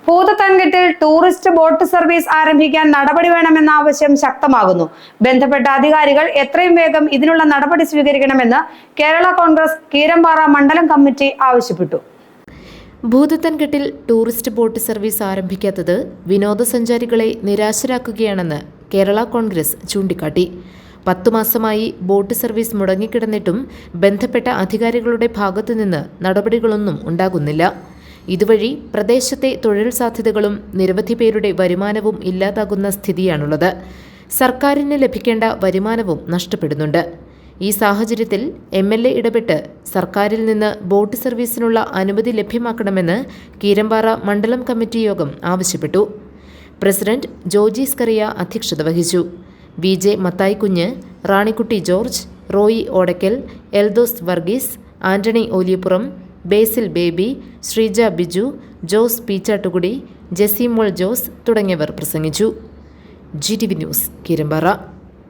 പൂതത്താൻകെട്ടിൽ tourist boat service ആരംഭിക്കാൻ നടപടി വേണമെന്ന ആവശ്യം ശക്തമാകുന്നു. ബന്ധപ്പെട്ട അധികാരികൾ എത്രയും വേഗം ഇതിനുള്ള നടപടി സ്വീകരിക്കണമെന്ന് കേരള കോൺഗ്രസ് കീരമ്പാറ മണ്ഡലം കമ്മിറ്റി ആവശ്യപ്പെട്ടു. ഭൂതത്താൻകെട്ടിൽ ടൂറിസ്റ്റ് ബോട്ട് സർവീസ് ആരംഭിക്കാത്തത് വിനോദസഞ്ചാരികളെ നിരാശരാക്കുകയാണെന്ന് കേരള കോൺഗ്രസ് ചൂണ്ടിക്കാട്ടി. 10 മാസമായി ബോട്ട് സർവീസ് മുടങ്ങിക്കിടന്നിട്ടും ബന്ധപ്പെട്ട അധികാരികളുടെ ഭാഗത്തുനിന്ന് നടപടികളൊന്നും ഉണ്ടാകുന്നില്ല. ഇതുവഴി പ്രദേശത്തെ തൊഴിൽ സാധ്യതകളും നിരവധി പേരുടെ വരുമാനവും ഇല്ലാതാകുന്ന സ്ഥിതിയാണുള്ളത്. സർക്കാരിന് ലഭിക്കേണ്ട വരുമാനവും നഷ്ടപ്പെടുന്നുണ്ട്. ഈ സാഹചര്യത്തിൽ MLA ഇടപെട്ട് സർക്കാരിൽ നിന്ന് ബോട്ട് സർവീസിനുള്ള അനുമതി ലഭ്യമാക്കണമെന്ന് കീരമ്പാറ മണ്ഡലം കമ്മിറ്റി യോഗം ആവശ്യപ്പെട്ടു. പ്രസിഡന്റ് ജോജി സ്കറിയ അധ്യക്ഷത വഹിച്ചു. VJ മത്തായിക്കുഞ്ഞ്, റാണിക്കുട്ടി ജോർജ്, റോയി ഓടക്കൽ, എൽദോസ് വർഗീസ്, ആന്റണി ഓലിയപ്പുറം, ബേസിൽ ബേബി, ശ്രീജ ബിജു, ജോസ് പീച്ചാട്ടുകുടി, ജെസിമോൾ ജോസ് തുടങ്ങിയവർ പ്രസംഗിച്ചു. GTV news, Keerampara.